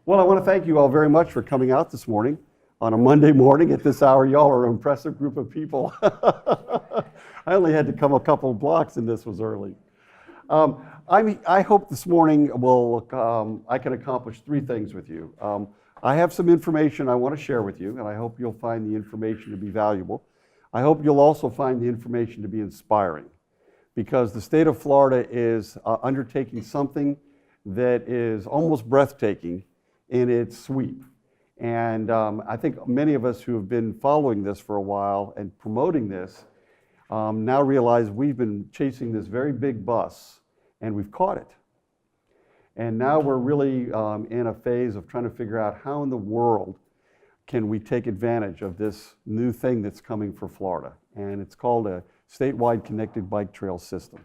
Well, I want to thank you all very much for coming out this morning on a Monday morning at this hour. Y'all are an impressive group of people. I only had to come a couple of blocks and this was early. I hope this morning I can accomplish three things with you. I have some information I want to share with you, and I hope you'll find the information to be valuable. I hope you'll also find the information to be inspiring, because the state of Florida is undertaking something that is almost breathtaking in its sweep. And I think many of us who have been following this for a while and promoting this now realize we've been chasing this very big bus and we've caught it. And now we're really in a phase of trying to figure out how in the world can we take advantage of this new thing that's coming for Florida. And it's called a statewide connected bike trail system.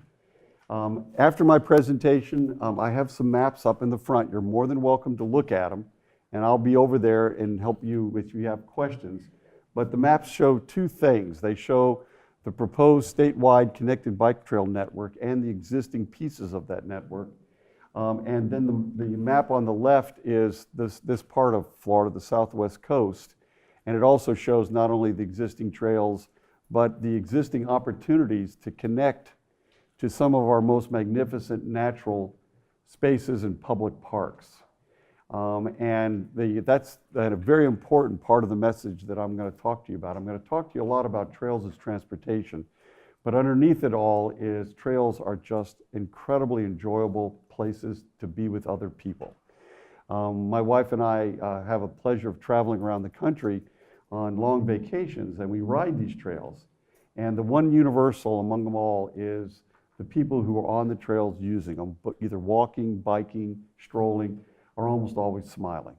After my presentation, I have some maps up in the front. You're more than welcome to look at them, and I'll be over there and help you if you have questions. But the maps show two things. They show the proposed statewide connected bike trail network and the existing pieces of that network. And then the map on the left is this part of Florida, the southwest coast, and it also shows not only the existing trails, but the existing opportunities to connect to some of our most magnificent natural spaces and public parks. That's a very important part of the message that I'm going to talk to you about. I'm going to talk to you a lot about trails as transportation, but underneath it all is trails are just incredibly enjoyable places to be with other people. My wife and I have a pleasure of traveling around the country on long vacations, and we ride these trails. And the one universal among them all is the people who are on the trails using them, but either walking, biking, strolling, are almost always smiling.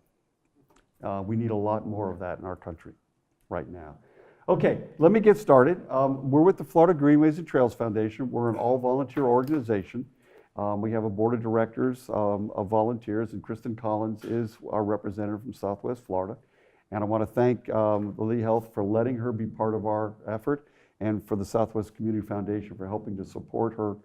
We need a lot more of that in our country right now. Okay, let me get started. We're with the Florida Greenways and Trails Foundation. We're an all-volunteer organization. We have a board of directors of volunteers, and Kristen Collins is our representative from Southwest Florida. And I want to thank Lee Health for letting her be part of our effort, and for the Southwest Community Foundation for helping to support her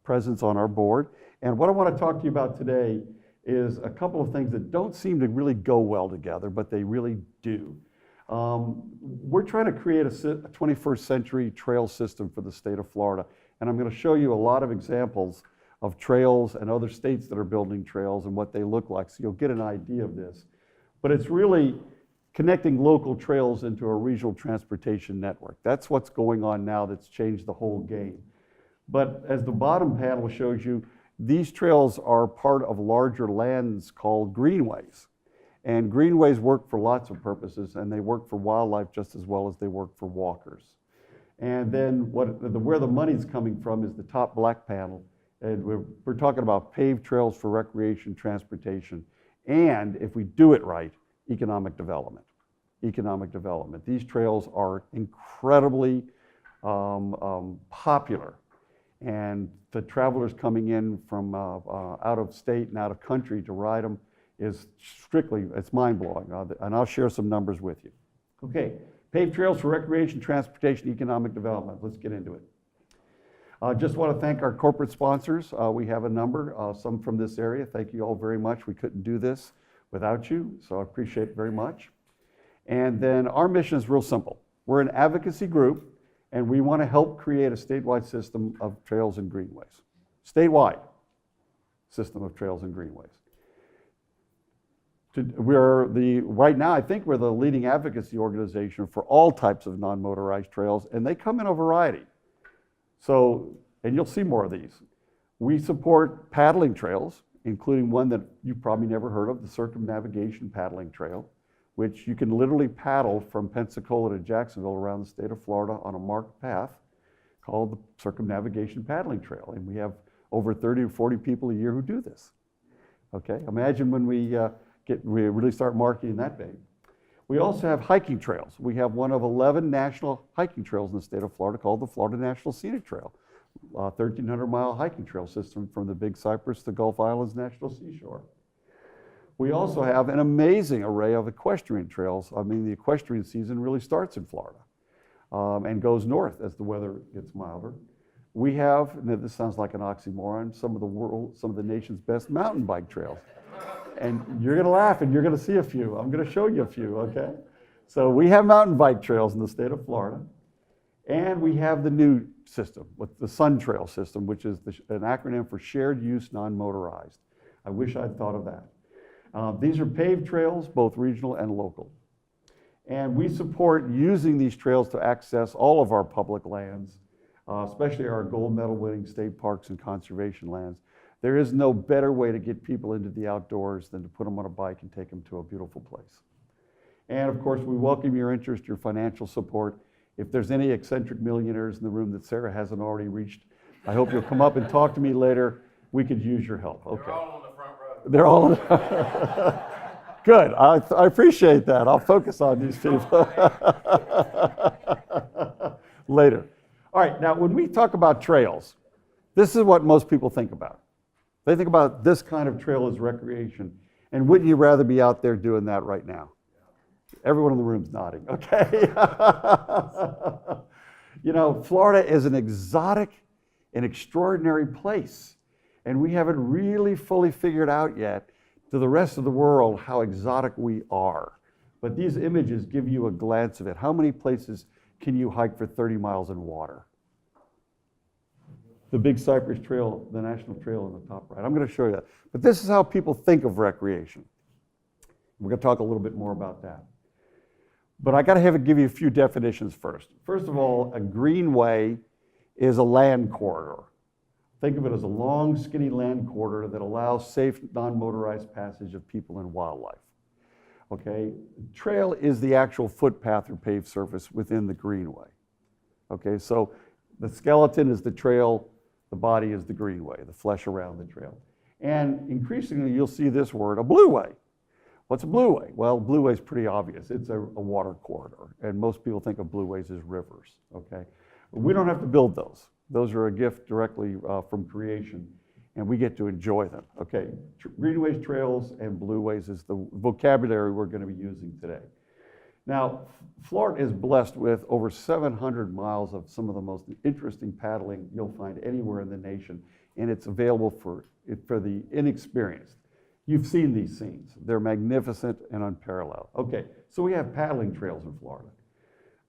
presence on our board. And what I want to talk to you about today is a couple of things that don't seem to really go well together, but they really do. We're trying to create a 21st century trail system for the state of Florida. And I'm going to show you a lot of examples of trails and other states that are building trails and what they look like, so you'll get an idea of this. But it's really connecting local trails into a regional transportation network. That's what's going on now that's changed the whole game. But as the bottom panel shows you, these trails are part of larger lands called greenways. And greenways work for lots of purposes, and they work for wildlife just as well as they work for walkers. And then where the money's coming from is the top black panel. And we're talking about paved trails for recreation, transportation, and if we do it right, economic development. Economic development. These trails are incredibly popular, and the travelers coming in from out of state and out of country to ride them is it's mind-blowing, and I'll share some numbers with you. Okay, paved trails for recreation, transportation, economic development. Let's get into it. Just want to thank our corporate sponsors. We have a number, some from this area. Thank you all very much. We couldn't do this without you, so I appreciate it very much. And then our mission is real simple. We're an advocacy group, and we want to help create a statewide system of trails and greenways. Statewide system of trails and greenways. Right now, I think we're the leading advocacy organization for all types of non-motorized trails, and they come in a variety. So, and you'll see more of these. We support paddling trails, including one that you've probably never heard of, the Circumnavigation Paddling Trail, which you can literally paddle from Pensacola to Jacksonville around the state of Florida on a marked path called the Circumnavigation Paddling Trail. And we have over 30 or 40 people a year who do this. Okay, imagine when we really start marketing that big. We also have hiking trails. We have one of 11 national hiking trails in the state of Florida called the Florida National Scenic Trail, 1,300-mile hiking trail system from the Big Cypress to Gulf Islands National Seashore. We also have an amazing array of equestrian trails. I mean, the equestrian season really starts in Florida and goes north as the weather gets milder. We have, and this sounds like an oxymoron, some of the nation's best mountain bike trails. And you're going to laugh and you're going to see a few. I'm going to show you a few, okay? So we have mountain bike trails in the state of Florida. And we have the new system, with the SunTrail system, which is an acronym for Shared Use Non-Motorized. I wish I'd thought of that. These are paved trails, both regional and local. And we support using these trails to access all of our public lands, especially our gold medal winning state parks and conservation lands. There is no better way to get people into the outdoors than to put them on a bike and take them to a beautiful place. And of course, we welcome your interest, your financial support. If there's any eccentric millionaires in the room that Sarah hasn't already reached, I hope you'll come up and talk to me later. We could use your help. Okay. They're all on the front row. They're all on the Good. I appreciate that. I'll focus on these people later. All right. Now, when we talk about trails, this is what most people think about. They think about this kind of trail as recreation. And wouldn't you rather be out there doing that right now? Everyone in the room's nodding, okay? You know, Florida is an exotic and extraordinary place. And we haven't really fully figured out yet to the rest of the world how exotic we are. But these images give you a glance of it. How many places can you hike for 30 miles in water? The Big Cypress Trail, the national trail on the top right. I'm going to show you that. But this is how people think of recreation. We're going to talk a little bit more about that. But I got to give you a few definitions first. First of all, a greenway is a land corridor. Think of it as a long, skinny land corridor that allows safe, non-motorized passage of people and wildlife. Okay, trail is the actual footpath or paved surface within the greenway. Okay, so the skeleton is the trail, the body is the greenway, the flesh around the trail. And increasingly, you'll see this word, a blueway. What's a blueway? Well, blueway is pretty obvious. It's a water corridor, and most people think of blueways as rivers, okay? But we don't have to build those. Those are a gift directly from creation, and we get to enjoy them, okay? Greenways, trails, and blueways is the vocabulary we're going to be using today. Now, Florida is blessed with over 700 miles of some of the most interesting paddling you'll find anywhere in the nation, and it's available for the inexperienced. You've seen these scenes. They're magnificent and unparalleled. Okay, so we have paddling trails in Florida.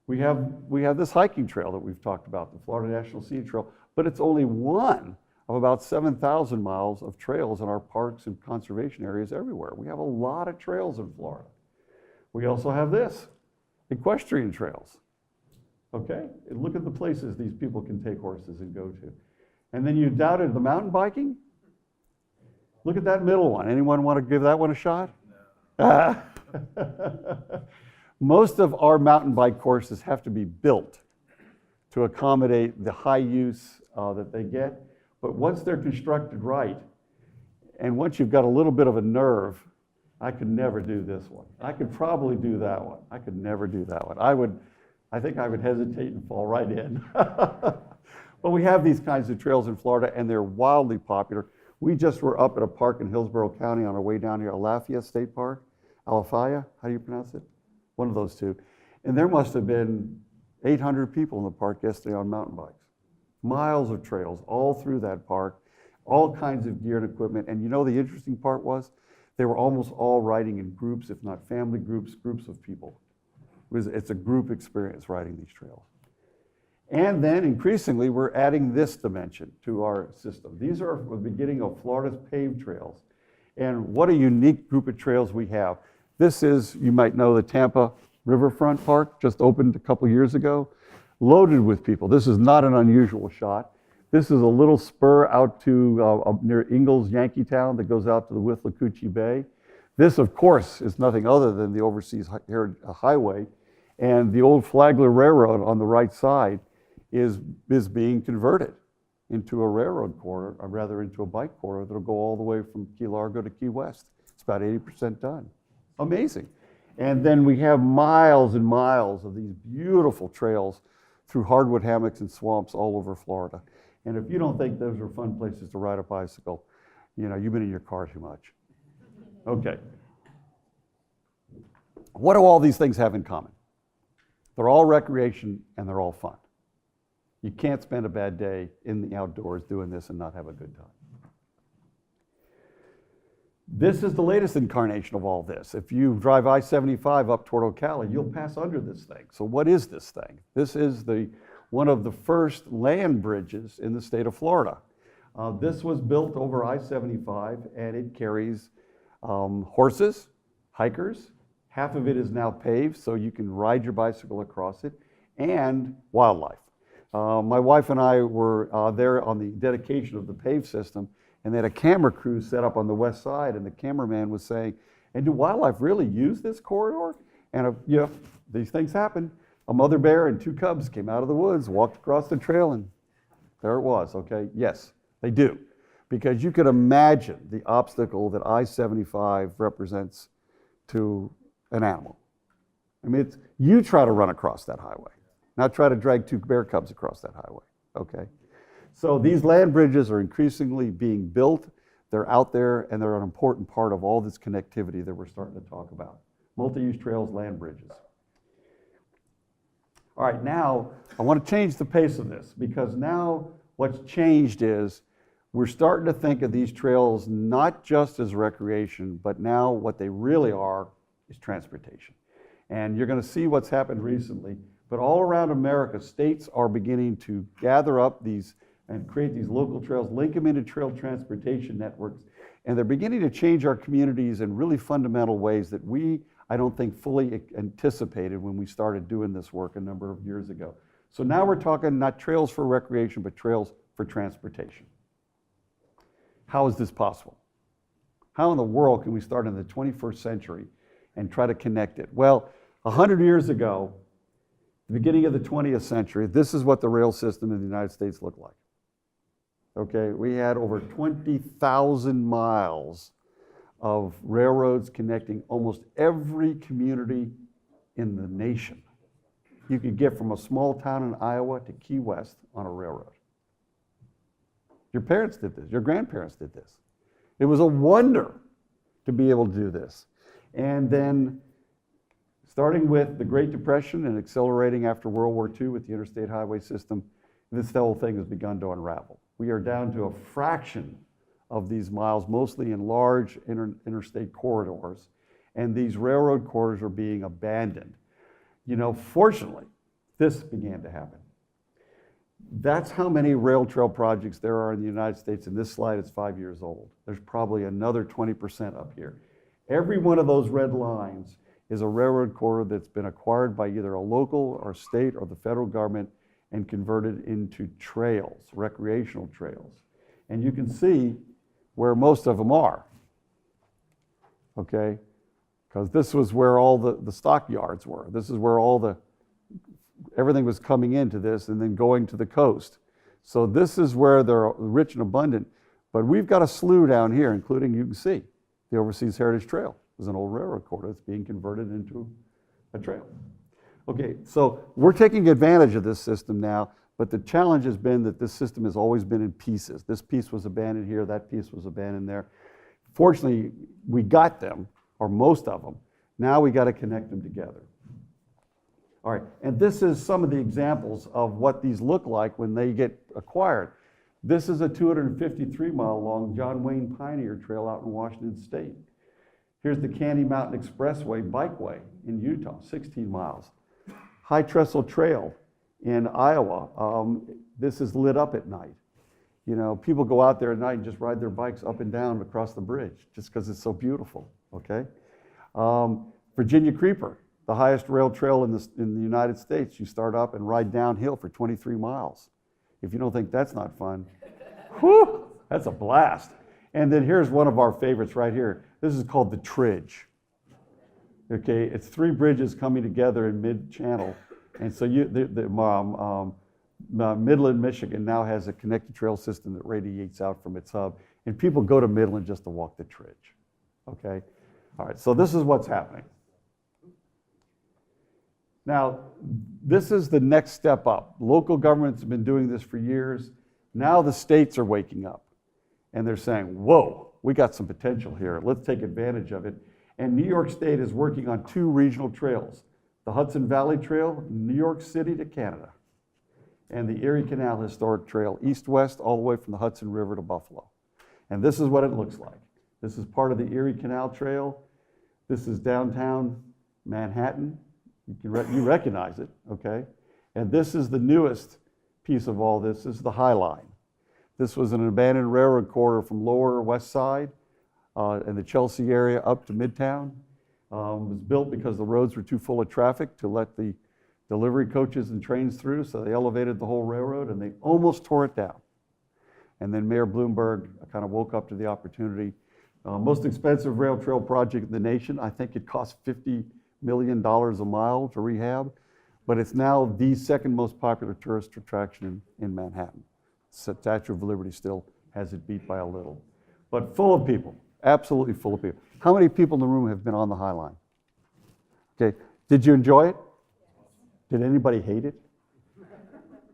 We have this hiking trail that we've talked about, the Florida National Scenic Trail, but it's only one of about 7,000 miles of trails in our parks and conservation areas everywhere. We have a lot of trails in Florida. We also have this, equestrian trails. Okay, and look at the places these people can take horses and go to. And then you doubted the mountain biking? Look at that middle one. Anyone want to give that one a shot? No. Most of our mountain bike courses have to be built to accommodate the high use that they get. But once they're constructed right, and once you've got a little bit of a nerve, I could never do this one. I could probably do that one. I could never do that one. I think I would hesitate and fall right in. But we have these kinds of trails in Florida, and they're wildly popular. We just were up at a park in Hillsborough County on our way down here, Alafia State Park. Alafia, how do you pronounce it? One of those two. And there must have been 800 people in the park yesterday on mountain bikes. Miles of trails all through that park, all kinds of gear and equipment. And you know the interesting part was, they were almost all riding in groups, if not family groups, groups of people. It's a group experience riding these trails. And then increasingly, we're adding this dimension to our system. These are the beginning of Florida's paved trails. And what a unique group of trails we have. This is, you might know, the Tampa Riverfront Park, just opened a couple years ago, loaded with people. This is not an unusual shot. This is a little spur out to near Ingalls, Yankeetown, that goes out to the Withlacoochee Bay. This, of course, is nothing other than the Overseas Highway. And the old Flagler Railroad on the right side is being converted into a railroad corridor, or rather into a bike corridor that'll go all the way from Key Largo to Key West. It's about 80% done. Amazing. And then we have miles and miles of these beautiful trails through hardwood hammocks and swamps all over Florida. And if you don't think those are fun places to ride a bicycle, you know, you've been in your car too much. Okay. What do all these things have in common? They're all recreation and they're all fun. You can't spend a bad day in the outdoors doing this and not have a good time. This is the latest incarnation of all this. If you drive I-75 up toward Ocala, you'll pass under this thing. So what is this thing? This is one of the first land bridges in the state of Florida. This was built over I-75, and it carries horses, hikers. Half of it is now paved, so you can ride your bicycle across it, and wildlife. My wife and I were there on the dedication of the paved system, and they had a camera crew set up on the west side, and the cameraman was saying, and do wildlife really use this corridor? And yeah, these things happen. A mother bear and 2 cubs came out of the woods, walked across the trail, and there it was, okay? Yes, they do. Because you could imagine the obstacle that I-75 represents to an animal. I mean, you try to run across that highway, not try to drag 2 bear cubs across that highway, okay? So these land bridges are increasingly being built. They're out there, and they're an important part of all this connectivity that we're starting to talk about. Multi-use trails, land bridges. All right, now I want to change the pace of this, because now what's changed is we're starting to think of these trails not just as recreation, but now what they really are is transportation. And you're going to see what's happened recently, but all around America, states are beginning to gather up these and create these local trails, link them into trail transportation networks, and they're beginning to change our communities in really fundamental ways that I don't think fully anticipated when we started doing this work a number of years ago. So now we're talking not trails for recreation, but trails for transportation. How is this possible? How in the world can we start in the 21st century and try to connect it? Well, 100 years ago, the beginning of the 20th century, this is what the rail system in the United States looked like. Okay, we had over 20,000 miles of railroads connecting almost every community in the nation. You could get from a small town in Iowa to Key West on a railroad. Your parents did this, your grandparents did this. It was a wonder to be able to do this. And then starting with the Great Depression and accelerating after World War II with the interstate highway system, this whole thing has begun to unravel. We are down to a fraction of these miles, mostly in large interstate corridors, and these railroad corridors are being abandoned. You know, fortunately, this began to happen. That's how many rail trail projects there are in the United States. In this slide, it's 5 years old. There's probably another 20% up here. Every one of those red lines is a railroad corridor that's been acquired by either a local or state or the federal government and converted into trails, recreational trails. And you can see where most of them are, okay? Because this was where all the stockyards were. This is where everything was coming into this and then going to the coast. So this is where they're rich and abundant. But we've got a slew down here, including, you can see, the Overseas Heritage Trail. There's an old railroad corridor that's being converted into a trail. Okay, so we're taking advantage of this system now, but the challenge has been that this system has always been in pieces. This piece was abandoned here, that piece was abandoned there. Fortunately, we got them, or most of them. Now we got to connect them together. All right, and this is some of the examples of what these look like when they get acquired. This is a 253-mile long John Wayne Pioneer Trail out in Washington State. Here's the Candy Mountain Expressway Bikeway in Utah, 16 miles. High Trestle Trail in Iowa. This is lit up at night. You know, people go out there at night and just ride their bikes up and down across the bridge just because it's so beautiful, okay? Virginia Creeper, the highest rail trail in the United States. You start up and ride downhill for 23 miles. If you don't think that's not fun, whew, that's a blast. And then here's one of our favorites right here. This is called the Tridge. Okay, it's 3 bridges coming together in mid-channel. And so Midland, Michigan now has a connected trail system that radiates out from its hub. And people go to Midland just to walk the Tridge. Okay? All right, so this is what's happening. Now, this is the next step up. Local governments have been doing this for years. Now the states are waking up. And they're saying, whoa, we got some potential here. Let's take advantage of it. And New York State is working on 2 regional trails, the Hudson Valley Trail, New York City to Canada, and the Erie Canal Historic Trail, east-west, all the way from the Hudson River to Buffalo. And this is what it looks like. This is part of the Erie Canal Trail. This is downtown Manhattan. You recognize it, okay? And this is the newest piece of all this. This is the High Line. This was an abandoned railroad corridor from Lower West Side in the Chelsea area up to Midtown. It was built because the roads were too full of traffic to let the delivery coaches and trains through, so they elevated the whole railroad and they almost tore it down. And then Mayor Bloomberg kind of woke up to the opportunity. Most expensive rail trail project in the nation. I think it cost $50 million a mile to rehab, but it's now the second most popular tourist attraction in Manhattan. Statue of Liberty still has it beat by a little, but full of people, absolutely full of people. How many people in the room have been on the High Line? Okay, did you enjoy it? Did anybody hate it?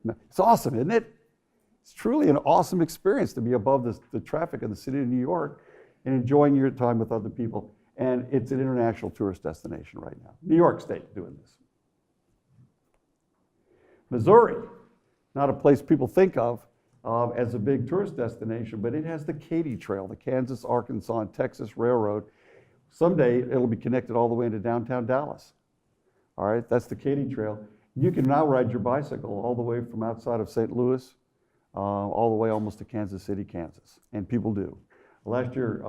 No. It's awesome, isn't it? It's truly an awesome experience to be above the traffic in the city of New York and enjoying your time with other people. And it's an international tourist destination right now. New York State doing this. Missouri, not a place people think of as a big tourist destination, but it has the Katy Trail, the Kansas, Arkansas, and Texas Railroad. Someday it'll be connected all the way into downtown Dallas. All right, that's the Katy Trail. You can now ride your bicycle all the way from outside of St. Louis, all the way almost to Kansas City, Kansas, and people do. Last year,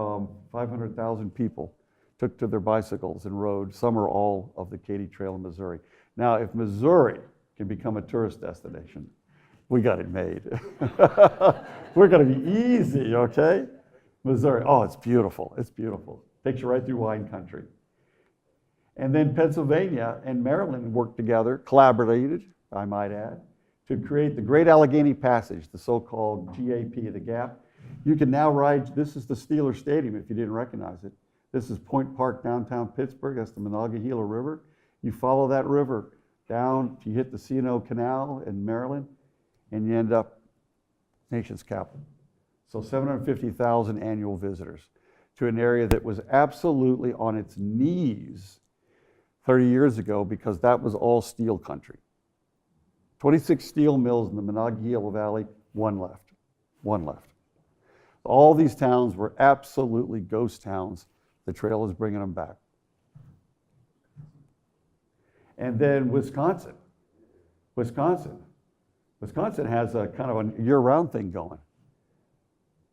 500,000 people took to their bicycles and rode some or all of the Katy Trail in Missouri. Now, if Missouri can become a tourist destination, we got it made. We're gonna be easy, okay? Missouri, oh, it's beautiful, it's beautiful. Takes you right through wine country. And then Pennsylvania and Maryland worked together, collaborated, I might add, to create the Great Allegheny Passage, the so-called GAP, the Gap. You can now ride, this is the Steeler Stadium if you didn't recognize it. This is Point Park, downtown Pittsburgh, that's the Monongahela River. You follow that river down, you hit the C&O Canal in Maryland, and you end up nation's capital. So 750,000 annual visitors to an area that was absolutely on its knees 30 years ago because that was all steel country. 26 steel mills in the Monongahela Valley, one left. All these towns were absolutely ghost towns. The trail is bringing them back. And then Wisconsin. Wisconsin has a kind of a year-round thing going.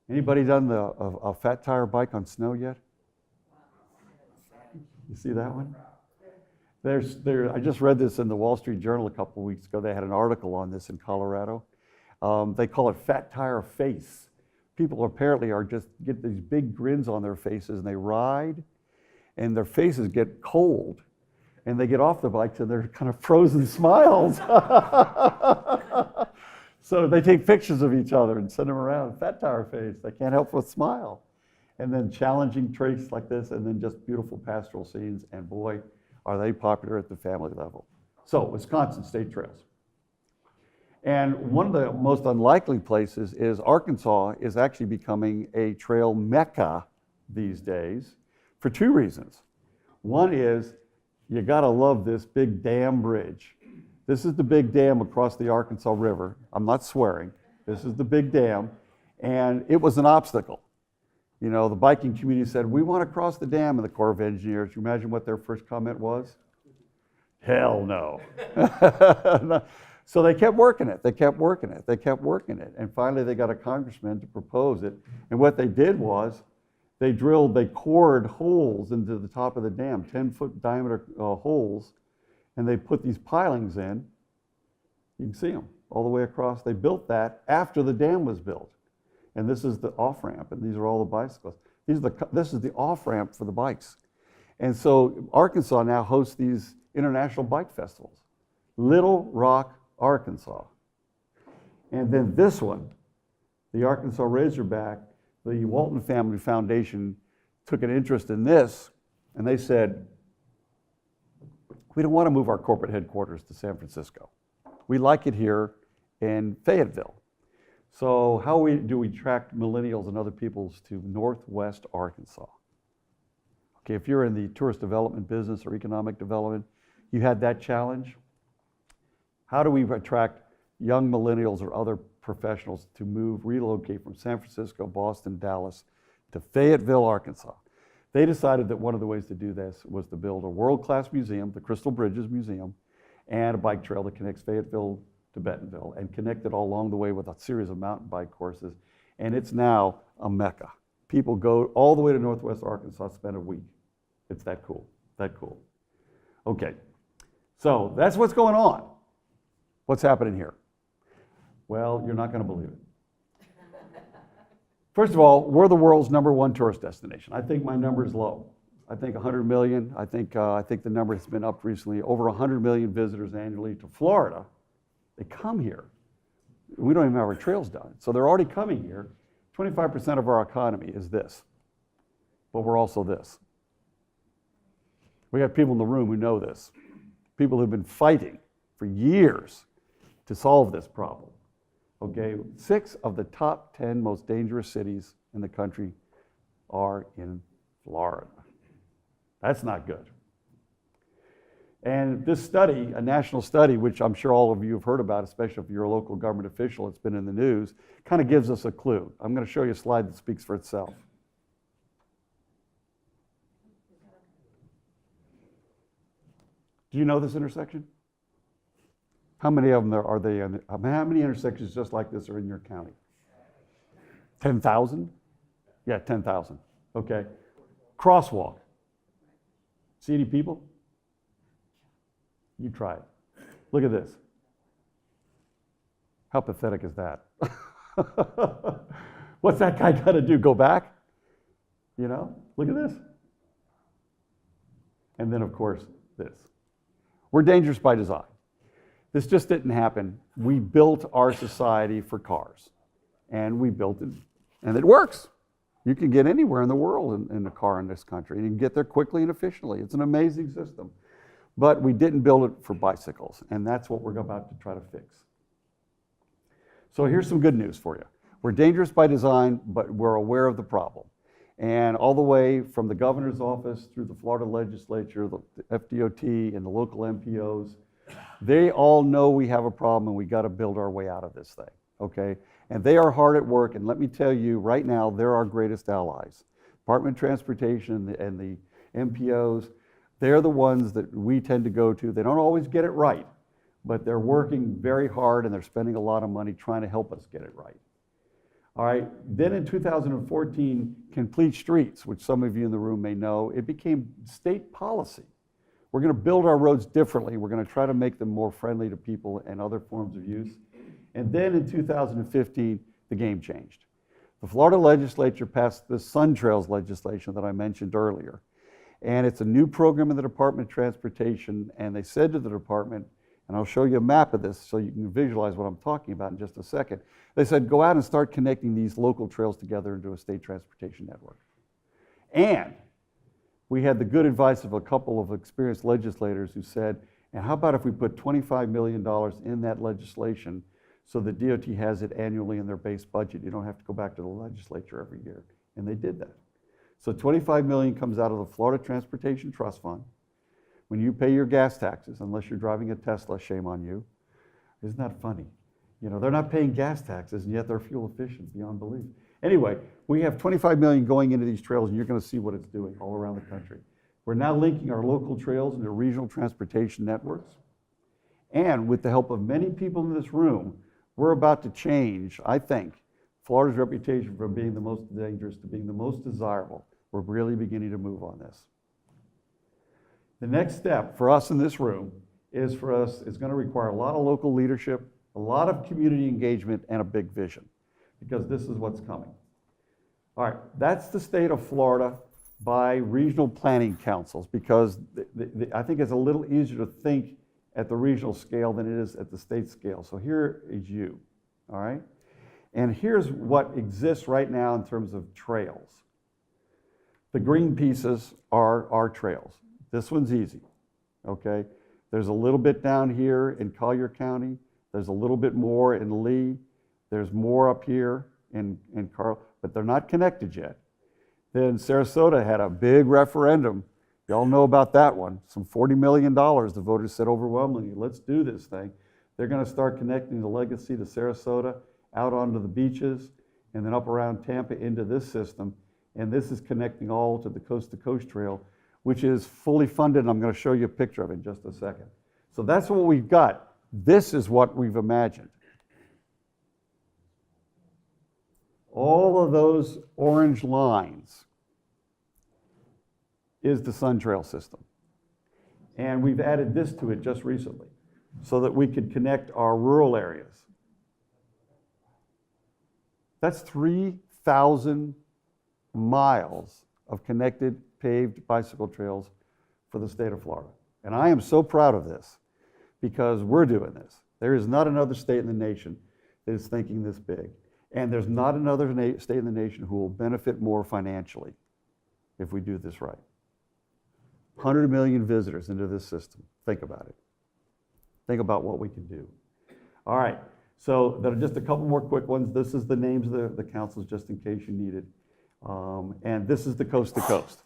Anybody done a fat tire bike on snow yet? You see that one? I just read this in the Wall Street Journal a couple of weeks ago. They had an article on this in Colorado. They call it fat tire face. People apparently get these big grins on their faces and they ride and their faces get cold and they get off the bikes and they're kind of frozen smiles. So they take pictures of each other and send them around, fat tire face. They can't help but smile. And then challenging traits like this and then just beautiful pastoral scenes, and boy, are they popular at the family level. So Wisconsin State Trails. And one of the most unlikely places is Arkansas is actually becoming a trail mecca these days for two reasons. One is you gotta love this big dam bridge. This is the big dam across the Arkansas River. I'm not swearing. This is the big dam, and it was an obstacle. You know, the biking community said, we want to cross the dam, and the Corps of Engineers, you imagine what their first comment was? Hell no. So they kept working it, and finally they got a congressman to propose it, and what they did was, they cored holes into the top of the dam, 10-foot diameter holes, and they put these pilings in. You can see them all the way across. They built that after the dam was built. And this is the off-ramp, and these are all the bicycles. This is the off-ramp for the bikes. And so Arkansas now hosts these international bike festivals. Little Rock, Arkansas. And then this one, the Arkansas Razorback, the Walton Family Foundation took an interest in this, and they said, we don't want to move our corporate headquarters to San Francisco. We like it here in Fayetteville. So how do we attract millennials and other peoples to Northwest Arkansas? Okay, if you're in the tourist development business or economic development, you had that challenge. How do we attract young millennials or other professionals to relocate from San Francisco, Boston, Dallas to Fayetteville, Arkansas. They decided that one of the ways to do this was to build a world-class museum, the Crystal Bridges Museum, and a bike trail that connects Fayetteville to Bentonville and connect it all along the way with a series of mountain bike courses. And it's now a mecca. People go all the way to Northwest Arkansas, spend a week. It's that cool, that cool. Okay, so that's what's going on. What's happening here? Well, you're not going to believe it. First of all, we're the world's #1 tourist destination. I think my number is low. I think 100 million. I think the number has been upped recently. Over 100 million visitors annually to Florida. They come here. We don't even have our trails done. So they're already coming here. 25% of our economy is this. But we're also this. We have people in the room who know this. People who've been fighting for years to solve this problem. Okay, 6 of the top 10 most dangerous cities in the country are in Florida. That's not good. And this study, a national study, which I'm sure all of you have heard about, especially if you're a local government official, it's been in the news, kind of gives us a clue. I'm going to show you a slide that speaks for itself. Do you know this intersection? How many of them are they in? How many intersections just like this are in your county? 10,000? Yeah, 10,000. Okay. Crosswalk. See any people? You try it. Look at this. How pathetic is that? What's that guy got to do? Go back? You know? Look at this. And then, of course, this. We're dangerous by design. This just didn't happen. We built our society for cars, and we built it, and it works. You can get anywhere in the world in a car in this country, and you can get there quickly and efficiently. It's an amazing system. But we didn't build it for bicycles, and that's what we're about to try to fix. So here's some good news for you. We're dangerous by design, but we're aware of the problem. And all the way from the governor's office through the Florida legislature, the FDOT, and the local MPOs, they all know we have a problem and we got to build our way out of this thing, okay? And they are hard at work, and let me tell you, right now, they're our greatest allies. Department of Transportation and the MPOs, they're the ones that we tend to go to. They don't always get it right, but they're working very hard and they're spending a lot of money trying to help us get it right. All right, then in 2014, Complete Streets, which some of you in the room may know, it became state policy. We're going to build our roads differently. We're going to try to make them more friendly to people and other forms of use. And then in 2015, the game changed. The Florida legislature passed the Sun Trails legislation that I mentioned earlier. And it's a new program in the Department of Transportation. And they said to the department, and I'll show you a map of this so you can visualize what I'm talking about in just a second. They said, go out and start connecting these local trails together into a state transportation network. And we had the good advice of a couple of experienced legislators who said, and how about if we put $25 million in that legislation so the DOT has it annually in their base budget? You don't have to go back to the legislature every year. And they did that. So $25 million comes out of the Florida Transportation Trust Fund. When you pay your gas taxes, unless you're driving a Tesla, shame on you. Isn't that funny? You know, they're not paying gas taxes, and yet they're fuel efficient beyond belief. Anyway, we have $25 million going into these trails, and you're going to see what it's doing all around the country. We're now linking our local trails into regional transportation networks. And with the help of many people in this room, we're about to change, I think, Florida's reputation from being the most dangerous to being the most desirable. We're really beginning to move on this. The next step for us in this room is going to require a lot of local leadership, a lot of community engagement, and a big vision, because this is what's coming. All right, that's the state of Florida by regional planning councils, because I think it's a little easier to think at the regional scale than it is at the state scale. So here is you, all right? And here's what exists right now in terms of trails. The green pieces are our trails. This one's easy, okay? There's a little bit down here in Collier County. There's a little bit more in Lee. There's more up here in Carl, but they're not connected yet. Then Sarasota had a big referendum. Y'all know about that one. Some $40 million. The voters said overwhelmingly, let's do this thing. They're going to start connecting the Legacy to Sarasota, out onto the beaches, and then up around Tampa into this system. And this is connecting all to the Coast to Coast Trail, which is fully funded, and I'm going to show you a picture of it in just a second. So that's what we've got. This is what we've imagined. All of those orange lines is the Sun Trail system. And we've added this to it just recently so that we could connect our rural areas. That's 3,000 miles of connected paved bicycle trails for the state of Florida. And I am so proud of this because we're doing this. There is not another state in the nation that is thinking this big. And there's not another state in the nation who will benefit more financially if we do this right. 100 million visitors into this system. Think about it. Think about what we can do. All right, so there are just a couple more quick ones. This is the names of the councils, just in case you need it. And this is the Coast to Coast.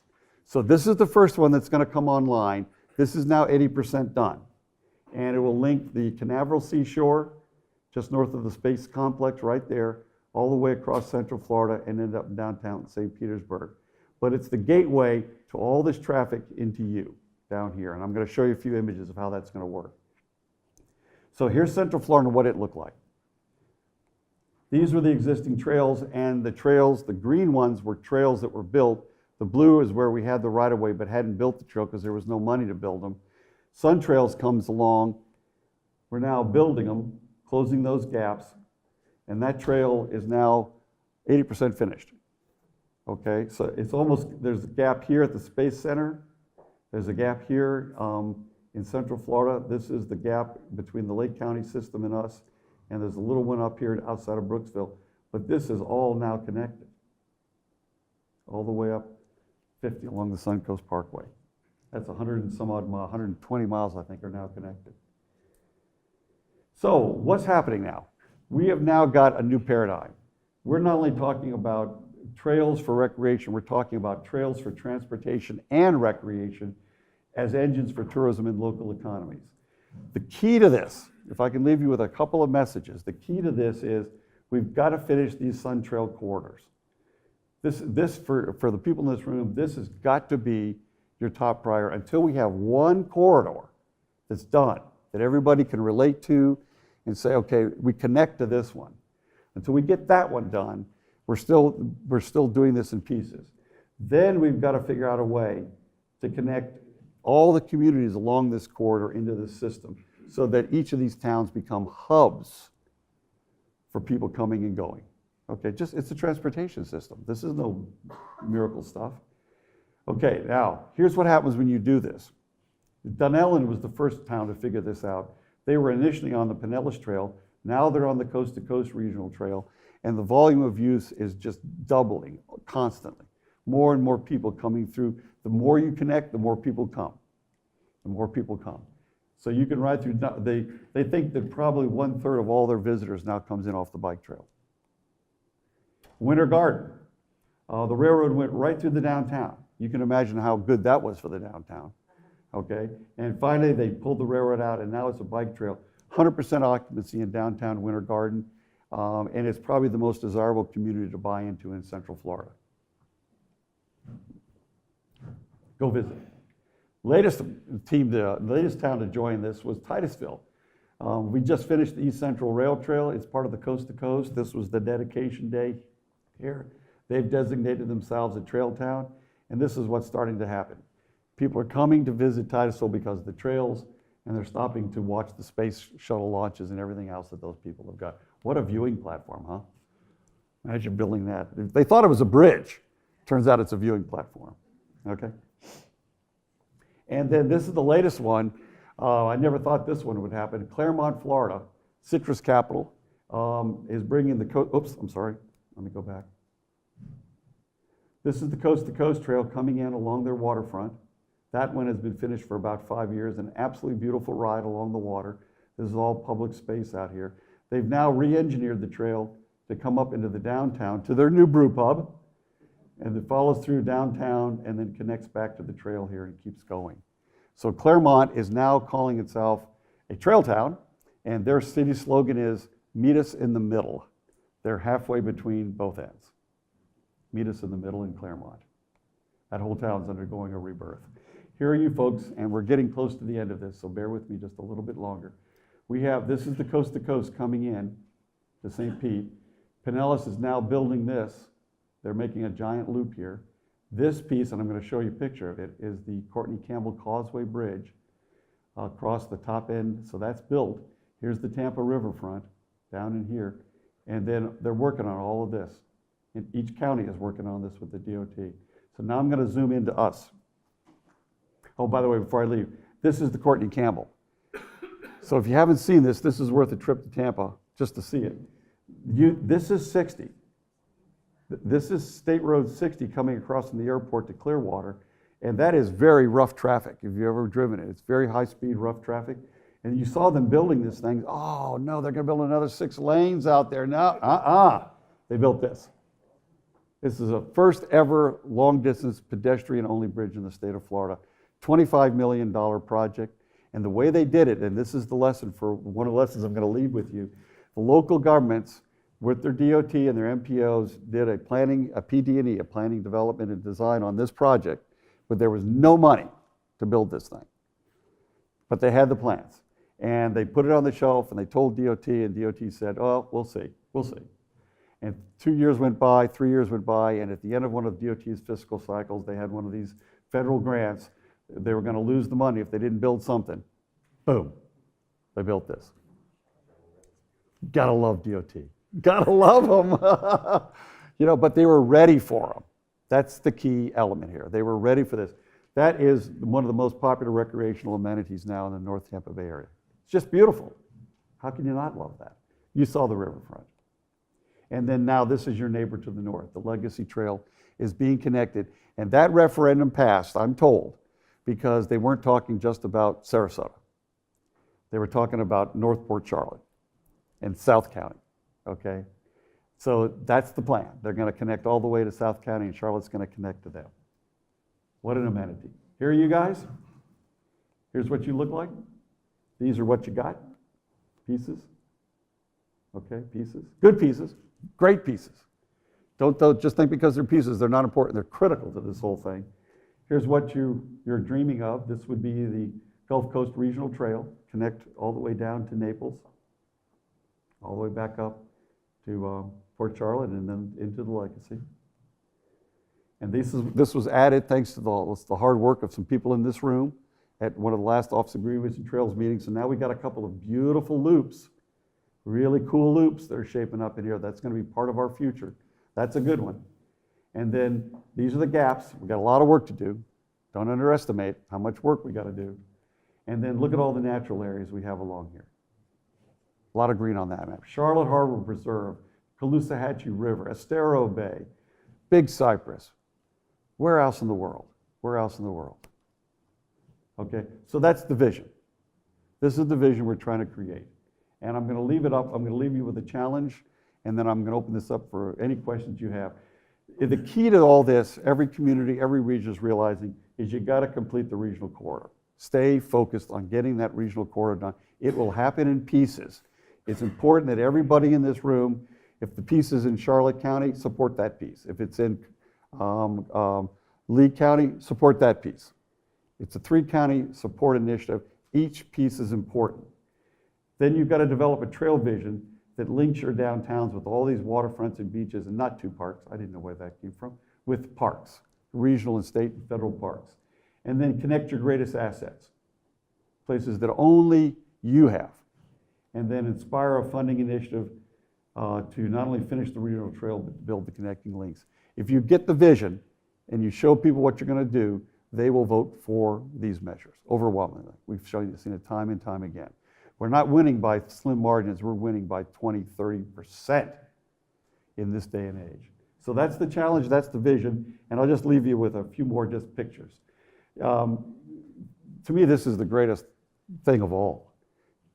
So this is the first one that's going to come online. This is now 80% done. And it will link the Canaveral Seashore, just north of the Space Complex right there, all the way across Central Florida and end up in downtown St. Petersburg. But it's the gateway to all this traffic into you down here. And I'm going to show you a few images of how that's going to work. So here's Central Florida and what it looked like. These were the existing trails, and the trails, the green ones were trails that were built. The blue is where we had the right-of-way but hadn't built the trail because there was no money to build them. Sun Trails comes along. We're now building them, closing those gaps, and that trail is now 80% finished. Okay, so it's almost, there's a gap here at the Space Center. There's a gap here in Central Florida. This is the gap between the Lake County system and us. And there's a little one up here outside of Brooksville. But this is all now connected. All the way up 50 along the Suncoast Parkway. That's 100 and some odd miles, 120 miles, I think, are now connected. So what's happening now? We have now got a new paradigm. We're not only talking about trails for recreation, we're talking about trails for transportation and recreation as engines for tourism and local economies. The key to this, if I can leave you with a couple of messages, the key to this is we've got to finish these Sun Trail corridors. This for the people in this room, this has got to be your top priority until we have one corridor that's done, that everybody can relate to and say, okay, we connect to this one. Until we get that one done, we're still doing this in pieces. Then we've got to figure out a way to connect all the communities along this corridor into this system so that each of these towns become hubs for people coming and going. Okay, it's a transportation system. This is no miracle stuff. Okay, now, here's what happens when you do this. Dunellen was the first town to figure this out. They were initially on the Pinellas Trail. Now they're on the Coast to Coast Regional Trail, and the volume of use is just doubling constantly. More and more people coming through. The more you connect, the more people come. The more people come. So you can ride through, they think that probably 1/3 of all their visitors now comes in off the bike trail. Winter Garden. The railroad went right through the downtown. You can imagine how good that was for the downtown. Okay, and finally they pulled the railroad out and now it's a bike trail. 100% occupancy in downtown Winter Garden, and it's probably the most desirable community to buy into in Central Florida. Go visit. Latest town to join this was Titusville. We just finished the East Central Rail Trail. It's part of the Coast to Coast. This was the dedication day here. They've designated themselves a trail town, and this is what's starting to happen. People are coming to visit Titusville because of the trails, and they're stopping to watch the space shuttle launches and everything else that those people have got. What a viewing platform, huh? Imagine building that. They thought it was a bridge. Turns out it's a viewing platform, okay? And then this is the latest one. I never thought this one would happen. Claremont, Florida, citrus capital, is bringing the oops, I'm sorry. Let me go back. This is the Coast to Coast Trail coming in along their waterfront. That one has been finished for about 5 years, an absolutely beautiful ride along the water. This is all public space out here. They've now re-engineered the trail to come up into the downtown to their new brew pub, and it follows through downtown and then connects back to the trail here and keeps going. So Claremont is now calling itself a trail town, and their city slogan is, "Meet us in the middle." They're halfway between both ends. Meet us in the middle in Claremont. That whole town's undergoing a rebirth. Here are you folks, and we're getting close to the end of this, so bear with me just a little bit longer. This is the coast to coast coming in to St. Pete. Pinellas is now building this. They're making a giant loop here. This piece, and I'm going to show you a picture of it, is the Courtney Campbell Causeway Bridge across the top end. So that's built. Here's the Tampa riverfront down in here. And then they're working on all of this. And each county is working on this with the DOT. So now I'm going to zoom into us. Oh, by the way, before I leave, this is the Courtney Campbell. So if you haven't seen this, this is worth a trip to Tampa just to see it. This is 60. This is State Road 60 coming across from the airport to Clearwater. And that is very rough traffic if you've ever driven it. It's very high-speed, rough traffic. And you saw them building this thing. Oh, no, they're going to build another 6 lanes out there. No, They built this. This is a first ever long-distance pedestrian-only bridge in the state of Florida. $25 million project. And the way they did it, and this is the lesson for one of the lessons I'm going to leave with you, the local governments with their DOT and their MPOs did a PD&E, a planning, development, and design on this project, but there was no money to build this thing. But they had the plans. And they put it on the shelf and they told DOT, and DOT said, oh, we'll see. And 2 years went by, 3 years went by, and at the end of one of DOT's fiscal cycles, they had one of these federal grants. They were going to lose the money if they didn't build something. Boom, they built this. Gotta love DOT. Gotta love them. But they were ready for them. That's the key element here. They were ready for this. That is one of the most popular recreational amenities now in the North Tampa Bay area. It's just beautiful. How can you not love that? You saw the riverfront. And then now this is your neighbor to the north. The Legacy Trail is being connected. And that referendum passed, I'm told, because they weren't talking just about Sarasota. They were talking about North Port Charlotte and South County, okay? So that's the plan. They're going to connect all the way to South County, and Charlotte's going to connect to them. What an amenity. Here are you guys. Here's what you look like. These are what you got. Pieces. Okay, pieces. Good pieces. Great pieces. Don't just think because they're pieces, they're not important. They're critical to this whole thing. Here's what you're dreaming of. This would be the Gulf Coast Regional Trail. Connect all the way down to Naples, all the way back up to Port Charlotte, and then into the Legacy. And this was added thanks to the hard work of some people in this room at one of the last Office of Greenways and Trails meetings. So now we got a couple of beautiful loops, really cool loops that are shaping up in here. That's going to be part of our future. That's a good one. And then these are the gaps. We got a lot of work to do. Don't underestimate how much work we got to do. And then look at all the natural areas we have along here. A lot of green on that map. Charlotte Harbor Preserve, Caloosahatchee River, Estero Bay, Big Cypress. Where else in the world? Where else in the world? Okay, so that's the vision. This is the vision we're trying to create. And I'm going to leave it up. I'm going to leave you with a challenge, and then I'm going to open this up for any questions you have. The key to all this, every community, every region is realizing, is you got to complete the regional corridor. Stay focused on getting that regional corridor done. It will happen in pieces. It's important that everybody in this room, if the piece is in Charlotte County, support that piece. If it's in Lee County, support that piece. It's a 3-county support initiative. Each piece is important. Then you've got to develop a trail vision that links your downtowns with all these waterfronts and beaches, and not 2 parks, I didn't know where that came from, with parks, regional and state and federal parks. And then connect your greatest assets, places that only you have. And then inspire a funding initiative to not only finish the regional trail, but to build the connecting links. If you get the vision and you show people what you're going to do, they will vote for these measures overwhelmingly. We've seen it time and time again. We're not winning by slim margins, we're winning by 20, 30% in this day and age. So that's the challenge, that's the vision, and I'll just leave you with a few more just pictures. To me, this is the greatest thing of all.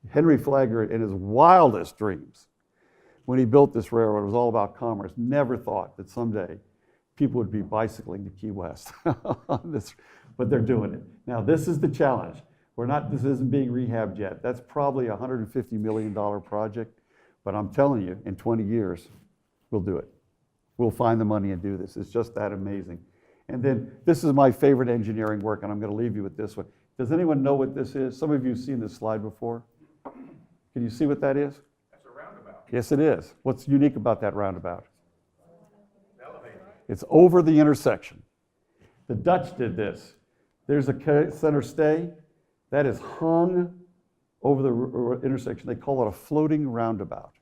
Henry Flagler, in his wildest dreams, when he built this railroad, it was all about commerce, never thought that someday people would be bicycling to Key West. But they're doing it. Now, this is the challenge. This isn't being rehabbed yet. That's probably a $150 million project, but I'm telling you, in 20 years, we'll do it. we'll find the money and do this. It's just that amazing. And then this is my favorite engineering work, and I'm going to leave you with this one. Does anyone know what this is? Some of you have seen this slide before. Can you see what that is? That's a roundabout. Yes, it is. What's unique about that roundabout? Elevated. It's over the intersection. The Dutch did this. There's a center stay that is hung over the intersection. They call it a floating roundabout.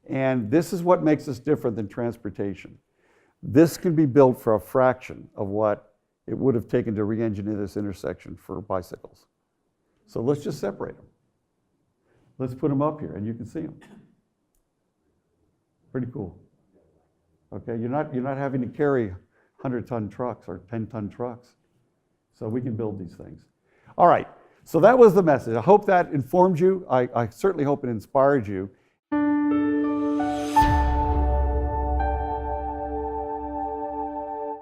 And this is what makes us different than transportation. This can be built for a fraction of what it would have taken to re-engineer this intersection for bicycles. So let's just separate them. Let's put them up here and you can see them. Pretty cool. Okay, you're not having to carry 100-ton trucks or 10-ton trucks. So we can build these things. All right, so that was the message. I hope that informed you. I certainly hope it inspired you.